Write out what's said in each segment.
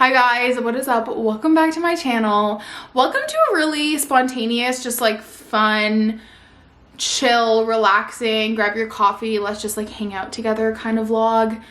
Hi guys, what is up? Welcome back to my channel. Welcome to a really spontaneous, just like fun, chill, relaxing, grab your coffee, let's just like hang out together kind of vlog.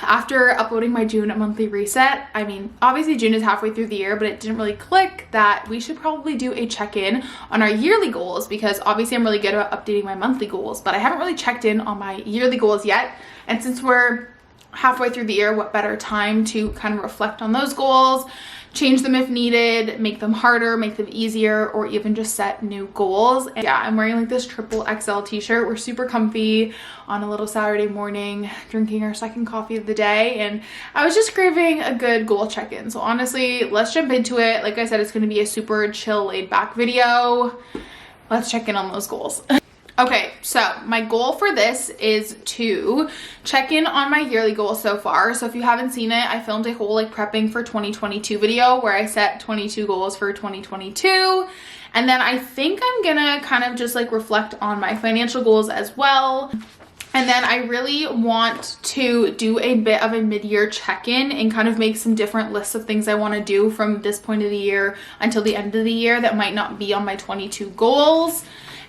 After uploading my June monthly reset, I mean, obviously June is halfway through the year, but it didn't really click that we should probably do a check-in on our yearly goals, because obviously I'm really good about updating my monthly goals, but I haven't really checked in on my yearly goals yet. And since we're halfway through the year, what better time to kind of reflect on those goals, change them if needed, make them harder, make them easier, or even just set new goals. And yeah, I'm wearing like this triple XL t-shirt. We're super comfy on a little Saturday morning, drinking our second coffee of the day, and I was just craving a good goal check-in. So honestly, let's jump into it. Like I said, it's going to be a super chill, laid back video. Let's check in on those goals. Okay, so my goal for this is to check in on my yearly goals so far. So if you haven't seen it, I filmed a whole like prepping for 2022 video where I set 22 goals for 2022. And then I think I'm gonna kind of just like reflect on my financial goals as well. And then I really want to do a bit of a mid-year check-in and kind of make some different lists of things I want to do from this point of the year until the end of the year that might not be on my 22 goals.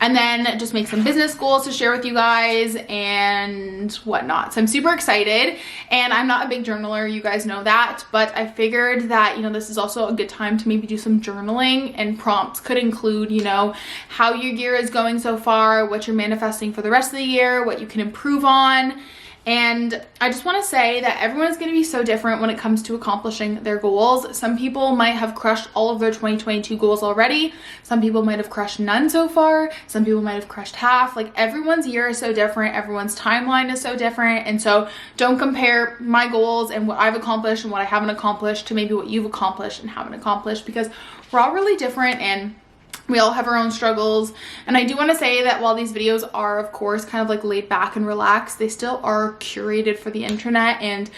And then just make some business goals to share with you guys and whatnot. So I'm super excited, and I'm not a big journaler, you guys know that, but I figured that, you know, this is also a good time to maybe do some journaling, and prompts could include, you know, how your year is going so far, what you're manifesting for the rest of the year, what you can improve on. And I just want to say that everyone is going to be so different when it comes to accomplishing their goals. Some people might have crushed all of their 2022 goals already. Some people might have crushed none so far. Some people might have crushed half. Like, everyone's year is so different. Everyone's timeline is so different. And so don't compare my goals and what I've accomplished and what I haven't accomplished to maybe what you've accomplished and haven't accomplished, because we're all really different and we all have our own struggles. And I do want to say that while these videos are, of course, kind of like laid back and relaxed, they still are curated for the internet. And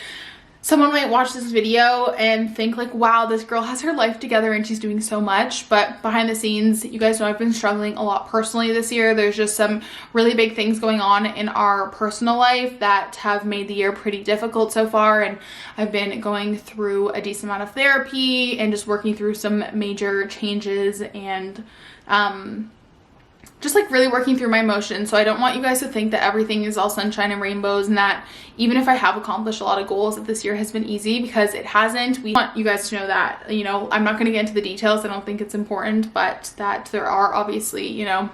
someone might watch this video and think like, wow, this girl has her life together and she's doing so much. But behind the scenes, you guys know I've been struggling a lot personally this year. There's just some really big things going on in our personal life that have made the year pretty difficult so far. And I've been going through a decent amount of therapy and just working through some major changes and just like really working through my emotions. So I don't want you guys to think that everything is all sunshine and rainbows, and that even if I have accomplished a lot of goals, that this year has been easy, because it hasn't. We want you guys to know that, you know, I'm not going to get into the details. I don't think it's important, but that there are obviously, you know,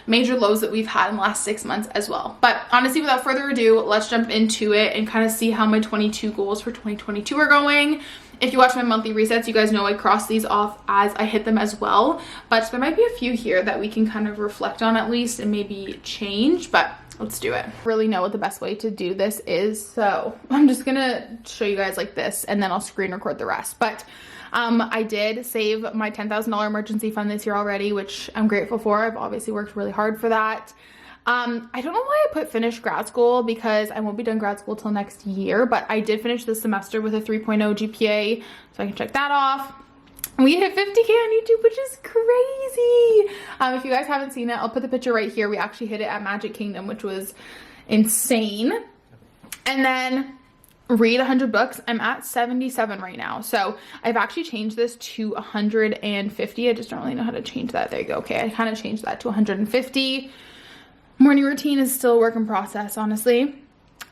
major lows that we've had in the last 6 months as well. But honestly, without further ado, let's jump into it and kind of see how my 22 goals for 2022 are going. If you watch my monthly resets, you guys know I cross these off as I hit them as well. But there might be a few here that we can kind of reflect on at least and maybe change, but let's do it. I really know what the best way to do this is, so I'm just gonna show you guys like this and then I'll screen record the rest. But I did save my $10,000 emergency fund this year already, which I'm grateful for. I've obviously worked really hard for that. I don't know why I put finish grad school, because I won't be done grad school till next year, but I did finish this semester with a 3.0 GPA, so I can check that off. We hit 50K on YouTube, which is crazy. If you guys haven't seen it, I'll put the picture right here. We actually hit it at Magic Kingdom, which was insane. And then read 100 books. I'm at 77 right now. So I've actually changed this to 150. I just don't really know how to change that. There you go. Okay, I kind of changed that to 150. Morning routine is still a work in process, honestly.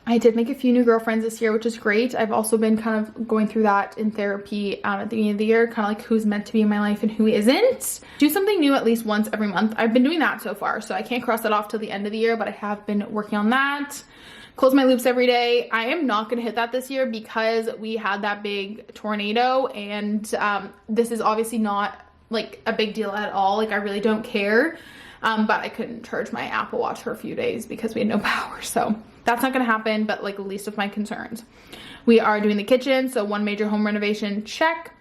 I did make a few new girlfriends this year, which is great. I've also been kind of going through that in therapy at the beginning of the year, kind of like who's meant to be in my life and who isn't. Do something new at least once every month. I've been doing that so far, so I can't cross that off till the end of the year, but I have been working on that. Close my loops every day. I am not going to hit that this year because we had that big tornado, and this is obviously not like a big deal at all. Like, I really don't care. But I couldn't charge my Apple Watch for a few days because we had no power. So that's not going to happen, but like least of my concerns. We are doing the kitchen. So one major home renovation, check.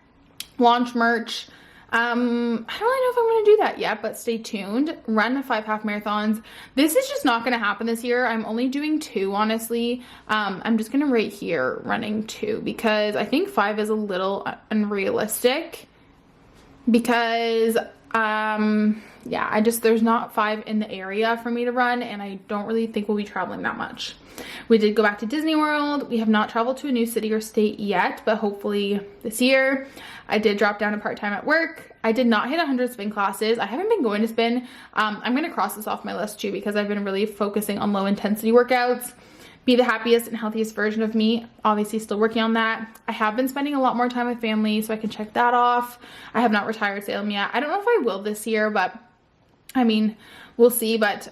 Launch merch. I don't really know if I'm going to do that yet, but stay tuned. Run 5 half marathons. This is just not going to happen this year. I'm only doing 2, honestly. I'm just going to rate here running 2 because I think 5 is a little unrealistic, because yeah, there's not 5 in the area for me to run, and I don't really think we'll be traveling that much. We did go back to Disney World. We have not traveled to a new city or state yet, but hopefully this year. I did drop down to part-time at work. I did not hit 100 spin classes. I haven't been going to spin. I'm going to cross this off my list too, because I've been really focusing on low intensity workouts. Be the happiest and healthiest version of me. Obviously still working on that. I have been spending a lot more time with family, so I can check that off. I have not retired Salem yet. I don't know if I will this year, but I mean, we'll see. But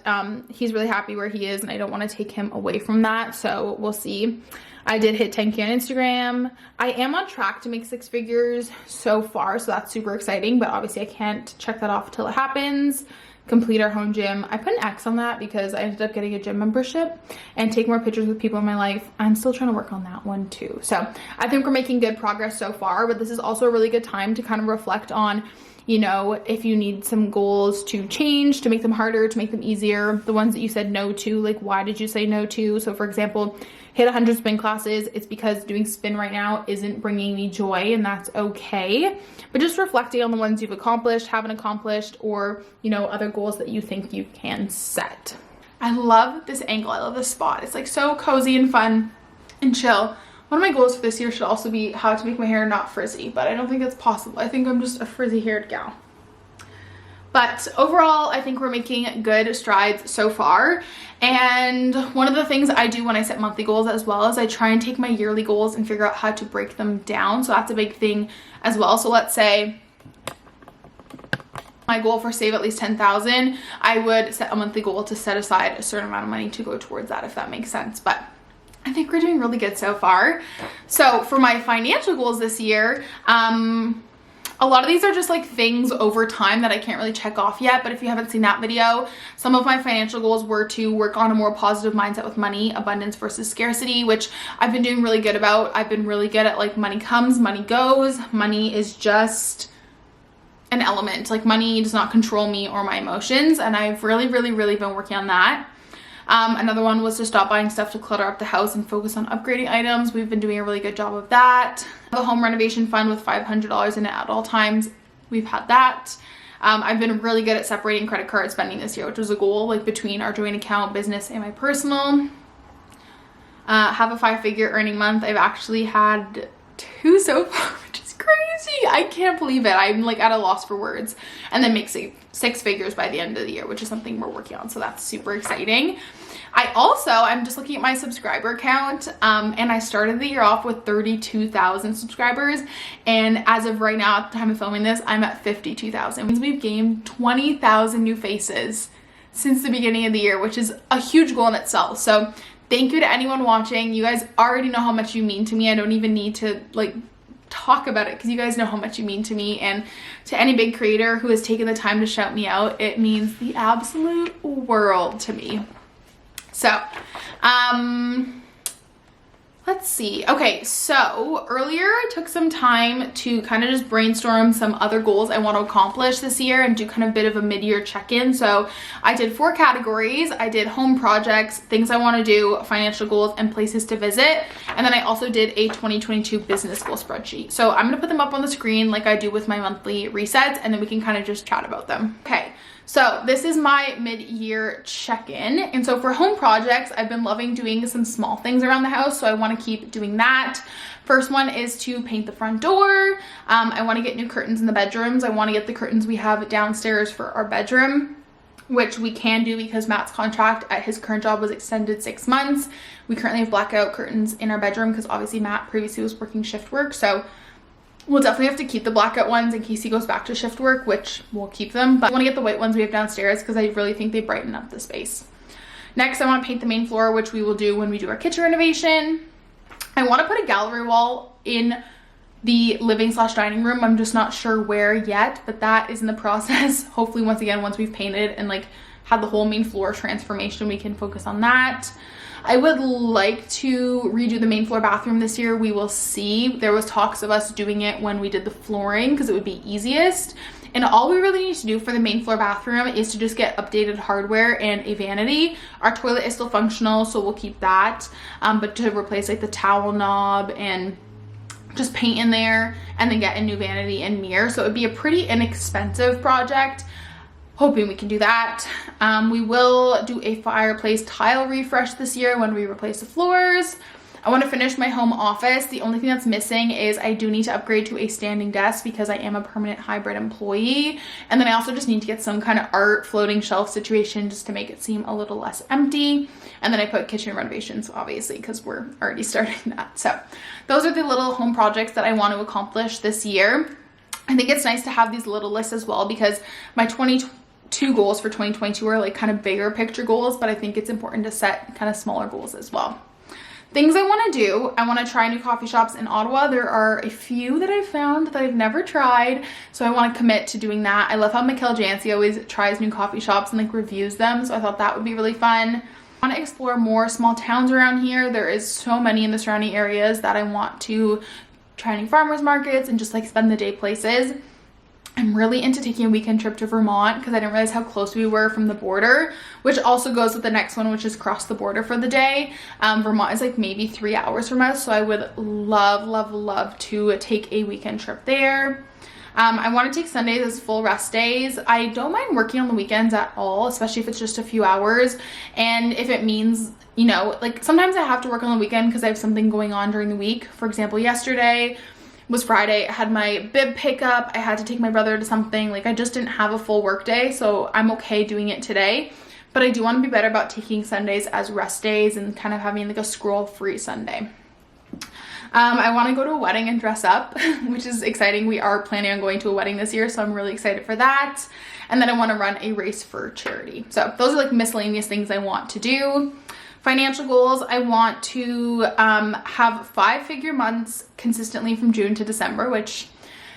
he's really happy where he is, and I don't want to take him away from that, so we'll see. I did hit 10K on Instagram. I am on track to make 6 figures so far, so that's super exciting, but obviously I can't check that off till it happens. Complete our home gym. I put an X on that because I ended up getting a gym membership and take more pictures with people in my life. I'm still trying to work on that one too. So I think we're making good progress so far, but this is also a really good time to kind of reflect on, you know, if you need some goals to change, to make them harder, to make them easier, the ones that you said no to, like why did you say no to? So for example, hit 100 spin classes, it's because doing spin right now isn't bringing me joy, and that's okay. But just reflecting on the ones you've accomplished, haven't accomplished, or, you know, other goals that you think you can set. I love this angle. I love this spot. It's like so cozy and fun and chill. One of my goals for this year should also be how to make my hair not frizzy, but I don't think that's possible. I think I'm just a frizzy haired gal. But overall, I think we're making good strides so far. And one of the things I do when I set monthly goals as well is I try and take my yearly goals and figure out how to break them down. So that's a big thing as well. So let's say my goal for save at least 10,000, I would set a monthly goal to set aside a certain amount of money to go towards that, if that makes sense. But I think we're doing really good so far. So for my financial goals this year, a lot of these are just like things over time that I can't really check off yet, but if you haven't seen that video, some of my financial goals were to work on a more positive mindset with money, abundance versus scarcity, which I've been doing really good about. I've been really good at like money comes, money goes. Money is just an element. Like money does not control me or my emotions, and I've really been working on that. Another one was to stop buying stuff to clutter up the house and focus on upgrading items. We've been doing a really good job of that. The home renovation fund with $500 in it at all times. We've had that. I've been really good at separating credit card spending this year, which was a goal, like between our joint account, business, and my personal. Have a 5-figure earning month. I've actually had 2 so far, which is crazy. I can't believe it. I'm like at a loss for words. And then make 6 figures by the end of the year, which is something we're working on. So that's super exciting. I'm just looking at my subscriber count, and I started the year off with 32,000 subscribers. And as of right now, at the time of filming this, I'm at 52,000. We've gained 20,000 new faces since the beginning of the year, which is a huge goal in itself. So thank you to anyone watching. You guys already know how much you mean to me. I don't even need to like talk about it because you guys know how much you mean to me. And to any big creator who has taken the time to shout me out, it means the absolute world to me. So, let's see. Okay, so earlier I took some time to kind of just brainstorm some other goals I want to accomplish this year and do kind of a bit of a mid-year check-in. So I did 4 categories. I did home projects, things I want to do, financial goals, and places to visit. And then I also did a 2022 business goal spreadsheet. So I'm going to put them up on the screen like I do with my monthly resets, and then we can kind of just chat about them. Okay. So this is my mid-year check-in. And so for home projects, I've been loving doing some small things around the house. So I want to keep doing that. First one is to paint the front door. I want to get new curtains in the bedrooms. I want to get the curtains we have downstairs for our bedroom, which we can do because Matt's contract at his current job was extended 6 months. We currently have blackout curtains in our bedroom because obviously Matt previously was working shift work. So we'll definitely have to keep the blackout ones in case he goes back to shift work, which we'll keep them. But I want to get the white ones we have downstairs because I really think they brighten up the space. Next, I want to paint the main floor, which we will do when we do our kitchen renovation. I want to put a gallery wall in the living/dining room. I'm just not sure where yet, but that is in the process. Hopefully, once we've painted and like had the whole main floor transformation, we can focus on that. I would like to redo the main floor bathroom this year. We will see. There was talks of us doing it when we did the flooring because it would be easiest. And all we really need to do for the main floor bathroom is to just get updated hardware and a vanity. Our toilet is still functional, so we'll keep that. But to replace like the towel knob and just paint in there and then get a new vanity and mirror. So it would be a pretty inexpensive project. hoping we can do that. We will do a fireplace tile refresh this year when we replace the floors. I want to finish my home office. The only thing that's missing is I do need to upgrade to a standing desk because I am a permanent hybrid employee. And then I also just need to get some kind of art floating shelf situation just to make it seem a little less empty. And then I put kitchen renovations, obviously, because we're already starting that. So those are the little home projects that I want to accomplish this year. I think it's nice to have these little lists as well because my 22 goals for 2022 are like kind of bigger picture goals, but I think it's important to set kind of smaller goals as well. Things I want to do, I want to try new coffee shops in Ottawa. There are a few that I've found that I've never tried, so I want to commit to doing that. I love how Mikkel Jancy always tries new coffee shops and like reviews them, so I thought that would be really fun. I want to explore more small towns around here. There is so many in the surrounding areas that I want to try new farmers markets and just like spend the day places. I'm really into taking a weekend trip to Vermont because I didn't realize how close we were from the border, which also goes with the next one, which is cross the border for the day. Vermont is like maybe 3 hours from us, so I would love to take a weekend trip there. I want to take Sundays as full rest days. I don't mind working on the weekends at all, especially if it's just a few hours. And if it means, you know, like sometimes I have to work on the weekend because I have something going on during the week. For example, yesterday was Friday. I had my bib pickup. I had to take my brother to something. Like I just didn't have a full work day, so I'm okay doing it today. But I do want to be better about taking Sundays as rest days and kind of having like a scroll-free Sunday. I want to go to a wedding and dress up, which is exciting. We are planning on going to a wedding this year, so I'm really excited for that. And then I want to run a race for charity. So those are like miscellaneous things I want to do. Financial goals, I want to have 5-figure months consistently from June to December, which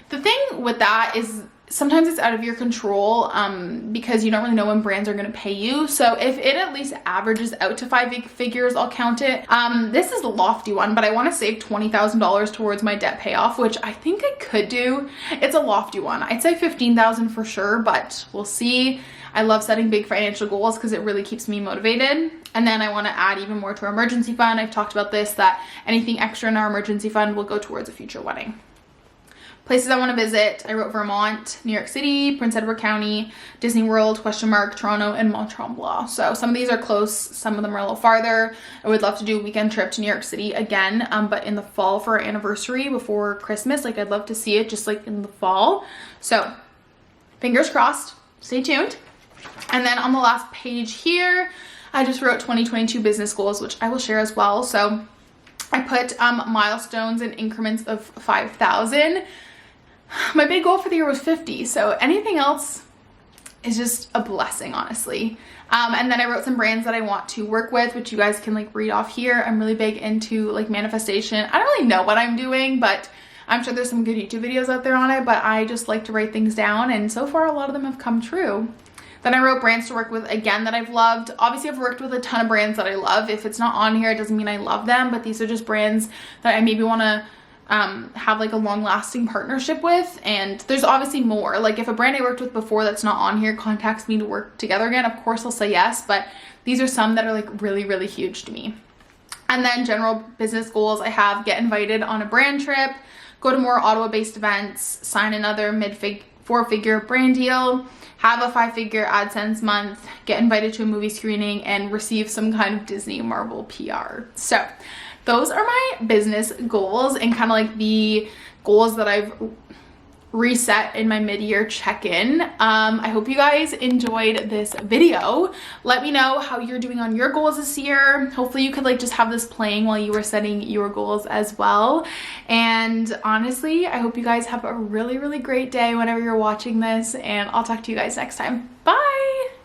the thing with that is sometimes it's out of your control because you don't really know when brands are going to pay you. So if it at least averages out to 5 figures, I'll count it. This is a lofty one, but I want to save $20,000 towards my debt payoff, which I think I could do. It's a lofty one. I'd say 15,000 for sure, but we'll see. I love setting big financial goals because it really keeps me motivated. And then I want to add even more to our emergency fund. I've talked about this, that anything extra in our emergency fund will go towards a future wedding. Places I want to visit, I wrote Vermont, New York City, Prince Edward County, Disney World, Toronto, and Mont Tremblant. So some of these are close, some of them are a little farther. I would love to do a weekend trip to New York City again, but in the fall for our anniversary before Christmas. Like I'd love to see it just like in the fall. So fingers crossed, stay tuned. And then on the last page here, I just wrote 2022 business goals, which I will share as well. So I put milestones in increments of 5,000. My big goal for the year was 50, so anything else is just a blessing, honestly. And then I wrote some brands that I want to work with, which you guys can like read off here. I'm really big into like manifestation. I don't really know what I'm doing, but I'm sure there's some good YouTube videos out there on it, but I just like to write things down, and so far a lot of them have come true. Then I wrote brands to work with again that I've loved. Obviously, I've worked with a ton of brands that I love. If it's not on here, it doesn't mean I love them, but these are just brands that I maybe want to have like a long-lasting partnership with. And there's obviously more. Like if a brand I worked with before that's not on here contacts me to work together again, of course I'll say yes, but these are some that are like really huge to me. And then general business goals, I have get invited on a brand trip, go to more Ottawa-based events, sign another four-figure brand deal, have a 5-figure AdSense month, get invited to a movie screening, and receive some kind of Disney Marvel PR. So those are my business goals and kind of like the goals that I've reset in my mid-year check-in. I hope you guys enjoyed this video. Let me know how you're doing on your goals this year. Hopefully you could like just have this playing while you were setting your goals as well. And honestly, I hope you guys have a really great day whenever you're watching this, and I'll talk to you guys next time. Bye!